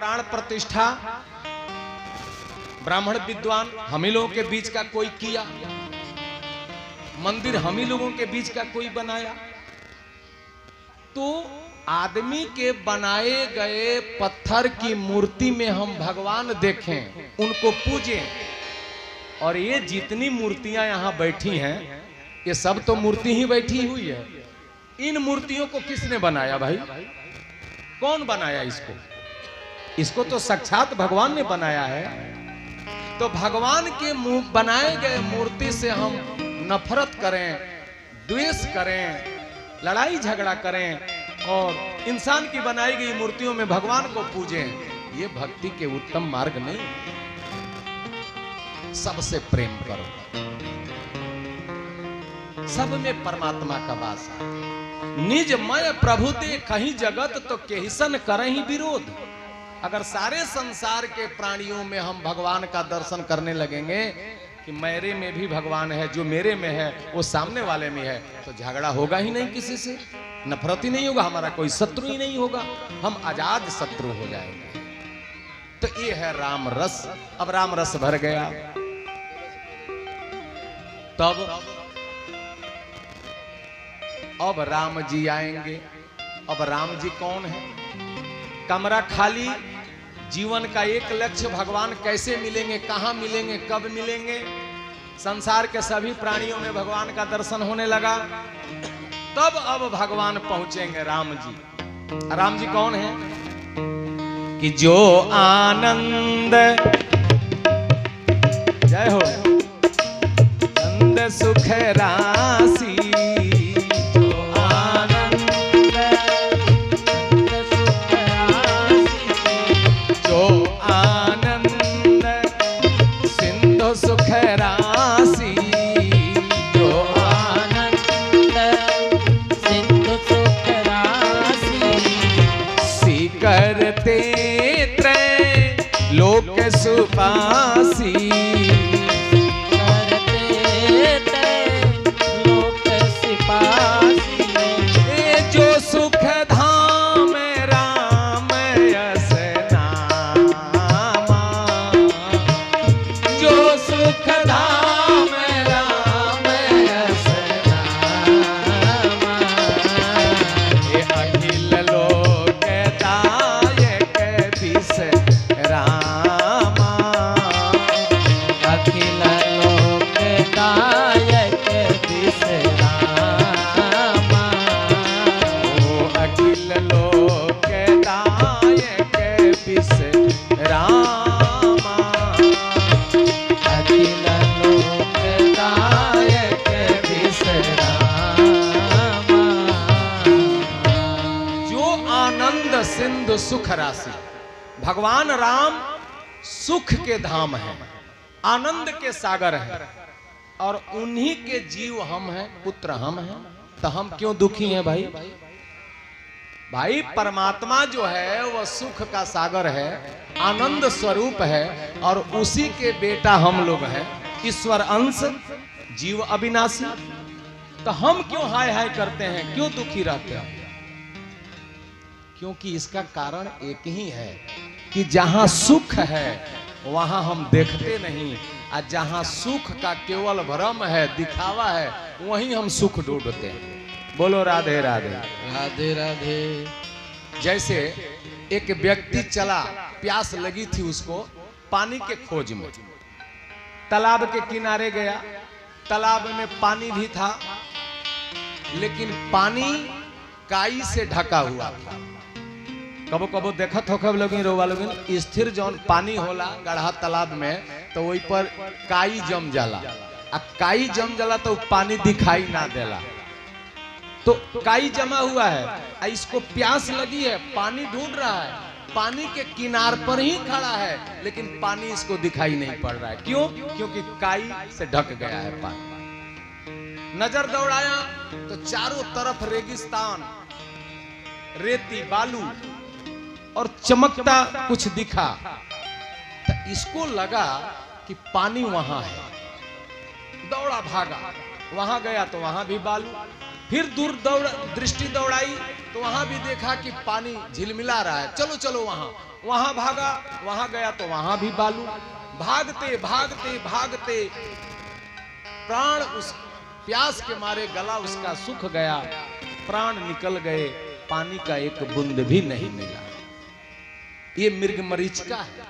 प्राण प्रतिष्ठा ब्राह्मण विद्वान हम ही लोगों के बीच का कोई किया, मंदिर हम ही लोगों के बीच का कोई बनाया। तो आदमी के बनाए गए पत्थर की मूर्ति में हम भगवान देखें, उनको पूजें, और ये जितनी मूर्तियां यहां बैठी हैं ये सब तो मूर्ति ही बैठी हुई है। इन मूर्तियों को किसने बनाया भाई? कौन बनाया इसको? इसको तो साक्षात भगवान ने बनाया है। तो भगवान के मुंह बनाए गए मूर्ति से हम नफरत करें, द्वेष करें, लड़ाई झगड़ा करें और इंसान की बनाई गई मूर्तियों में भगवान को पूजें, ये भक्ति के उत्तम मार्ग नहीं। सबसे प्रेम करो, सब में परमात्मा का वास है। निज मय प्रभु दे कहीं जगत तो केहिसन करहि विरोध। अगर सारे संसार के प्राणियों में हम भगवान का दर्शन करने लगेंगे कि मेरे में भी भगवान है, जो मेरे में है वो सामने वाले में है, तो झगड़ा होगा ही नहीं, किसी से नफरत ही नहीं होगा, हमारा कोई शत्रु ही नहीं होगा, हम आजाद शत्रु हो जाएंगे। तो ये है राम रस। अब राम रस भर गया, तब अब राम जी आएंगे। अब राम जी कौन है? कमरा खाली, जीवन का एक लक्ष्य भगवान कैसे मिलेंगे, कहां मिलेंगे, कब मिलेंगे। संसार के सभी प्राणियों में भगवान का दर्शन होने लगा, तब अब भगवान पहुंचेंगे राम जी। राम जी कौन है? कि जो आनंद, जय हो, आनंद सुख राशि, सुख राशि, जो आनंद सिंधु सुख राशि, करते त्रय लोक सुपासी, करते त्रय लोक सुपासी, जो सुख धाम राम यस नामा, जो सुख धाम राम यस नामा, ये अखिल लोक दायक दिस रामा, अखिल लोक दायक दिस रामा, ओ अखिल लोक दायक दिस रामा, अखिल लोक दायक दिस रामा। जो आनंद सिंधु सुख राशि, भगवान राम सुख के धाम है, आनंद के सागर है, और उन्हीं के जीव हम हैं, पुत्र हम हैं। तो हम क्यों दुखी हैं भाई? भाई परमात्मा जो है वह सुख का सागर है, आनंद स्वरूप है, और उसी के बेटा हम लोग हैं, ईश्वर अंश, जीव अविनाशी। तो हम क्यों हाय हाय करते हैं, क्यों दुखी रहते हैं? क्योंकि इसका कारण एक ही है कि जहां सुख है वहां हम देखते नहीं, और जहां सुख का केवल भ्रम है, दिखावा है, वहीं हम सुख ढूंढते हैं। बोलो राधे राधे, राधे राधे। जैसे एक व्यक्ति चला, प्यास लगी थी उसको, पानी के खोज में तालाब के किनारे गया। तालाब में पानी भी था, लेकिन पानी काई से ढका हुआ था। कबो कबो देखत हो कब लोगिन रोवा लोगिन, स्थिर जौन पानी होला गढ़ा तालाब में, तो वही पर काई जम जाला, आ काई जम जाला तो पानी दिखाई ना देला। तो काई जमा हुआ है, इसको प्यास लगी है, पानी ढूंढ रहा है, पानी के किनार पर ही खड़ा है, लेकिन पानी इसको दिखाई नहीं पड़ रहा है। क्यों? क्योंकि काई से ढक गया है पानी। नजर दौड़ाया तो चारों तरफ रेगिस्तान, रेती, बालू और चमकता कुछ दिखा। तो इसको लगा कि पानी वहां है, दौड़ा भागा, वहां गया तो वहां भी बालू, फिर दूर दृष्टि दौड़ाई तो वहां भी देखा कि पानी झिलमिला रहा है, चलो चलो वहां भागा, वहां गया तो वहां भी बालू। भागते भागते भागते प्राण उस प्यास के मारे गला उसका सूख गया, प्राण निकल गए, पानी का एक बूंद भी नहीं मिला। ये मृगमरीचिका है।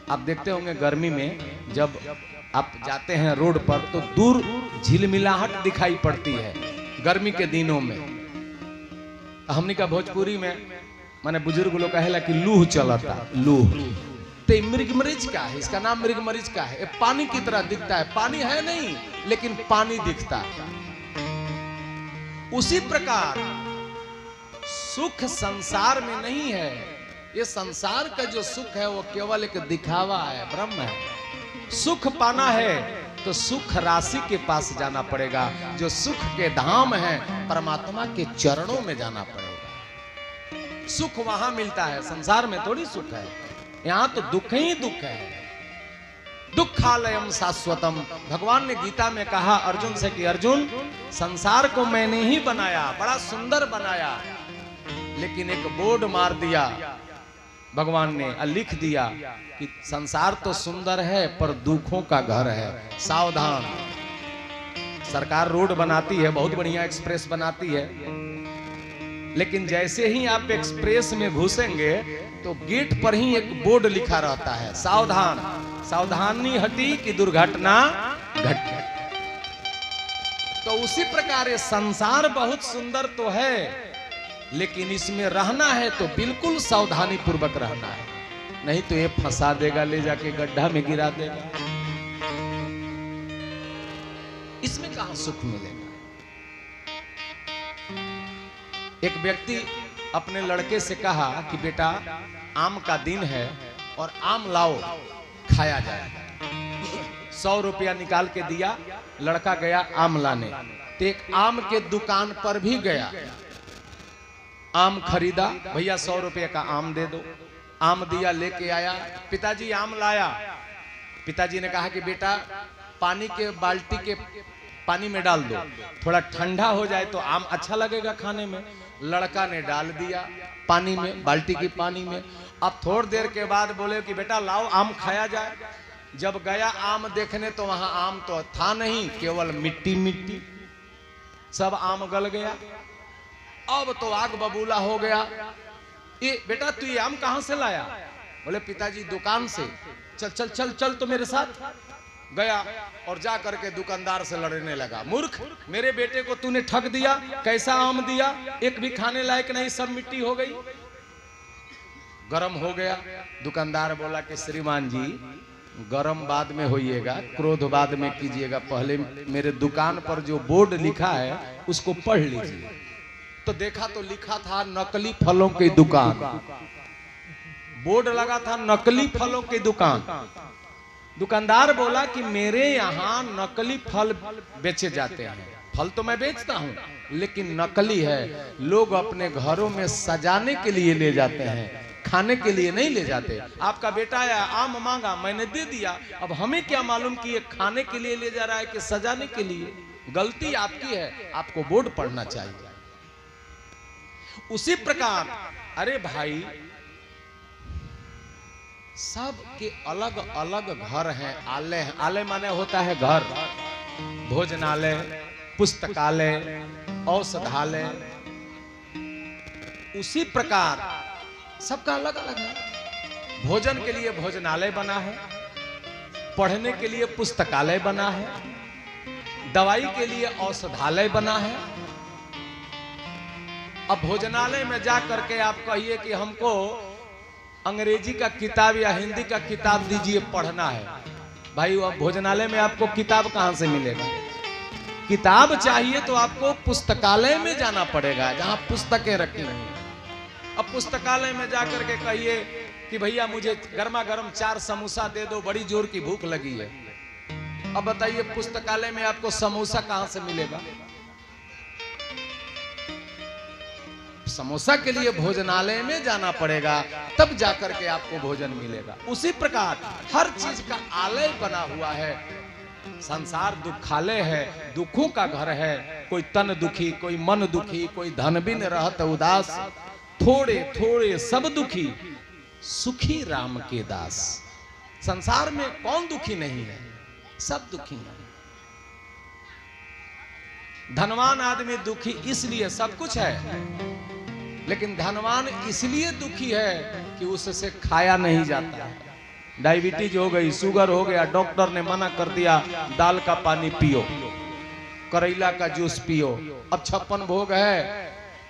आप देखते होंगे गर्मी में जब आप जाते हैं रोड पर तो दूर झिलमिलाहट दिखाई पड़ती है गर्मी के दिनों में। हमने का भोजपुरी में माने बुजुर्ग लोग कहेला कि लूह चलता, लूह। तो मृगमरीचिका है, इसका नाम मृगमरीचिका है। पानी की तरह दिखता है, पानी है नहीं लेकिन पानी दिखता है। उसी प्रकार सुख संसार में नहीं है। ये संसार का जो सुख है वो केवल एक दिखावा है, ब्रह्म है। सुख पाना है तो सुख राशि के पास जाना पड़ेगा। जो सुख के धाम है परमात्मा के चरणों में जाना पड़ेगा। सुख वहां मिलता है, संसार में थोड़ी सुख है। यहां तो दुख ही दुख है। दुखालयम शाश्वतम। भगवान ने गीता में कहा अर्जुन से कि अर्जुन, संसार को मैंने ही बनाया, बड़ा सुंदर बनाया, लेकिन एक बोर्ड मार दिया भगवान ने, लिख दिया कि संसार तो सुंदर है पर दुखों का घर है, सावधान। सरकार रोड बनाती है, बहुत बढ़िया एक्सप्रेस बनाती है, लेकिन जैसे ही आप एक्सप्रेस में घुसेंगे तो गेट पर ही एक बोर्ड लिखा रहता है, सावधान, सावधानी हटी कि दुर्घटना घट। तो उसी प्रकार ये संसार बहुत सुंदर तो है, लेकिन इसमें रहना है तो बिल्कुल सावधानी पूर्वक रहना है, नहीं तो ये फंसा देगा, ले जाके गड्ढा में गिरा देगा। इसमें कहां सुख मिलेगा। एक व्यक्ति अपने लड़के से कहा कि बेटा आम का दिन है और आम लाओ खाया जाए। 100 रुपया निकाल के दिया, लड़का गया आम लाने। तो एक आम के दुकान पर भी गया, आम खरीदा, भैया 100 रुपये का आम दे दो। आम दिया, लेके आया, पिताजी आम लाया। पिताजी ने कहा कि बेटा पानी के बाल्टी के पानी में डाल दो, थोड़ा ठंडा हो जाए तो आम अच्छा लगेगा खाने में। लड़का ने डाल दिया पानी में, बाल्टी की पानी में। अब थोड़ी देर के बाद बोले कि बेटा लाओ आम खाया जाए। जब गया आम देखने तो वहां आम तो था नहीं, केवल मिट्टी मिट्टी, सब आम गल गया। अब तो आग बबूला हो गया। ये बेटा तू ये आम कहां से लाया? बोले पिताजी दुकान से। चल चल चल चल तो मेरे साथ। गया और जा करके दुकानदार से लड़ने लगा, मूर्ख, मेरे बेटे को तूने ठग दिया, कैसा आम दिया, एक भी खाने लायक नहीं, सब मिट्टी हो गई। गरम हो गया। दुकानदार बोला कि श्रीमान जी गरम बाद में होइएगा, क्रोध बाद में कीजिएगा, पहले मेरे दुकान पर जो बोर्ड लिखा है उसको पढ़ लीजिए। तो देखा तो लिखा था नकली फलों की दुकान, बोर्ड लगा था नकली फलों की दुकान। दुकानदार बोला कि मेरे यहाँ नकली फल बेचे जाते हैं, फल तो मैं बेचता हूँ लेकिन नकली है, लोग अपने घरों में सजाने के लिए ले जाते हैं, खाने के लिए नहीं ले जाते। आपका बेटा आया आम मांगा, मैंने दे दिया, अब हमें क्या मालूम कि ये खाने के लिए ले जा रहा है कि सजाने के लिए। गलती आपकी है, आपको बोर्ड पढ़ना चाहिए। उसी प्रकार अरे भाई सब के अलग अलग घर हैं, आलय हैं। आलय माने होता है घर, भोजनालय, पुस्तकालय, औषधालय। उसी प्रकार सबका अलग अलग है। भोजन के लिए भोजनालय बना है, पढ़ने के लिए पुस्तकालय बना है, दवाई के लिए औषधालय बना है। अब भोजनालय में जा करके आप कहिए कि हमको अंग्रेजी का किताब या हिंदी का किताब दीजिए, पढ़ना है। भाई अब भोजनालय में आपको किताब कहां से मिलेगा? किताब चाहिए तो आपको पुस्तकालय में जाना पड़ेगा, जहां पुस्तकें रखी हैं। अब पुस्तकालय में जाकर के कहिए कि भैया मुझे गर्मा गर्म 4 समोसा दे दो, बड़ी जोर की भूख लगी है। अब बताइए पुस्तकालय में आपको समोसा कहां से मिलेगा? समोसा के लिए भोजनालय में जाना पड़ेगा, तब जाकर के आपको भोजन मिलेगा। उसी प्रकार हर चीज का आलय बना हुआ है। संसार दुखालय है, दुखों का घर है। कोई तन दुखी, कोई मन दुखी, कोई धन बिन रहत उदास, थोड़े थोड़े सब दुखी, सुखी राम के दास। संसार में कौन दुखी नहीं है? सब दुखी है। धनवान आदमी दुखी इसलिए, सब कुछ है, लेकिन धनवान इसलिए दुखी है कि उससे खाया नहीं जाता है। डायबिटीज हो गई, शुगर हो गया, डॉक्टर ने मना कर दिया दाल का पानी पियो, करेला का जूस पियो। अब 56 भोग है,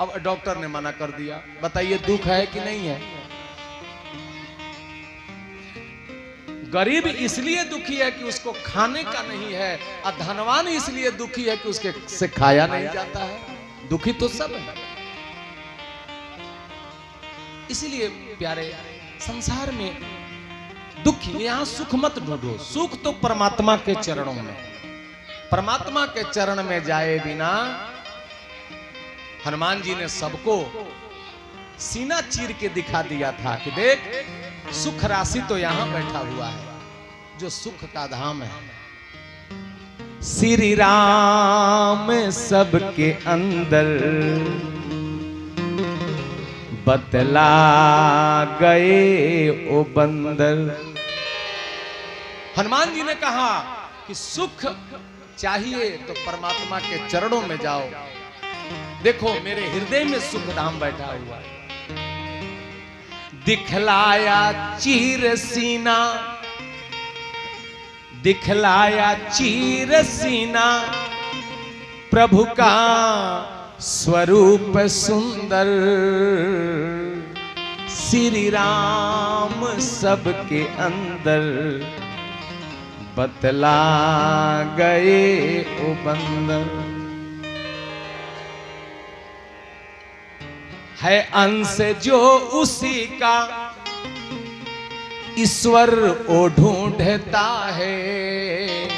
अब डॉक्टर ने मना कर दिया। बताइए दुख है कि नहीं है? गरीब इसलिए दुखी है कि उसको खाने का नहीं है, और धनवान इसलिए दुखी है कि उसके से खाया नहीं जाता है। दुखी तो सब है। इसलिए प्यारे, संसार में दुख, यहां सुख मत ढूंढो। सुख तो परमात्मा के चरणों में। परमात्मा के चरण में जाए बिना, हनुमान जी ने सबको सीना चीर के दिखा दिया था कि देख, सुख राशि तो यहां बैठा हुआ है, जो सुख का धाम है। श्री राम सबके अंदर बतला गए ओ बंदर। हनुमान जी ने कहा कि सुख चाहिए तो परमात्मा के चरणों में जाओ। देखो मेरे हृदय में सुख धाम बैठा हुआ है। दिखलाया चीर सीना, दिखलाया चीर सीना, प्रभु का स्वरूप सुंदर। श्री राम सबके अंदर बतला गए ओ बंदर। है अंश जो उसी का, ईश्वर ओ ढूंढता है।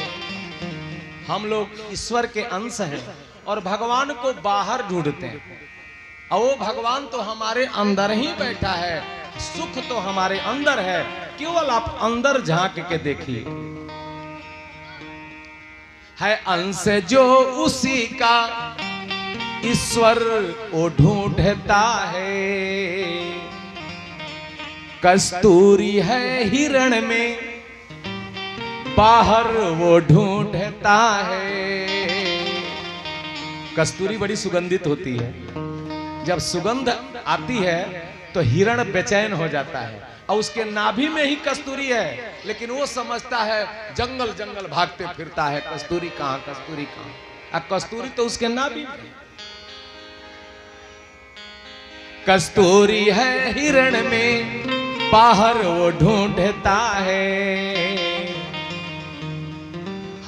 हम लोग ईश्वर के अंश हैं और भगवान को बाहर ढूंढते हैं, और वो भगवान तो हमारे अंदर ही बैठा है। सुख तो हमारे अंदर है, केवल आप अंदर झांक के देखिए। है अंश जो उसी का, ईश्वर वो ढूंढता है। कस्तूरी है हिरण में, बाहर वो ढूंढता है। कस्तूरी बड़ी सुगंधित होती है। जब सुगंध आती है तो हिरण बेचैन हो जाता है, और उसके नाभि में ही कस्तूरी है, लेकिन वो समझता है जंगल जंगल भागते फिरता है, कस्तूरी कहां, कस्तूरी कहां। अब कस्तूरी तो उसके नाभि में। कस्तूरी है हिरण में, बाहर वो ढूंढता है।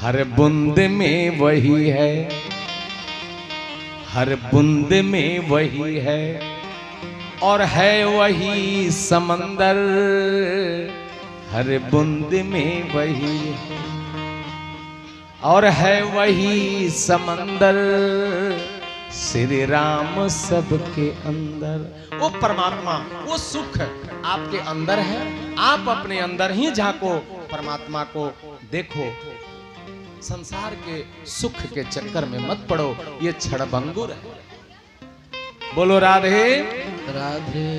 हर बूंद में वही है, हर बूंद में वही है, और है वही समंदर। हर बूंद में वही है, और है वही समंदर। श्री राम सबके अंदर। वो परमात्मा, वो सुख आपके अंदर है। आप अपने अंदर ही झांको, परमात्मा को देखो। संसार के सुख के चक्कर में मत पड़ो, ये क्षणभंगुर है। बोलो राधे राधे।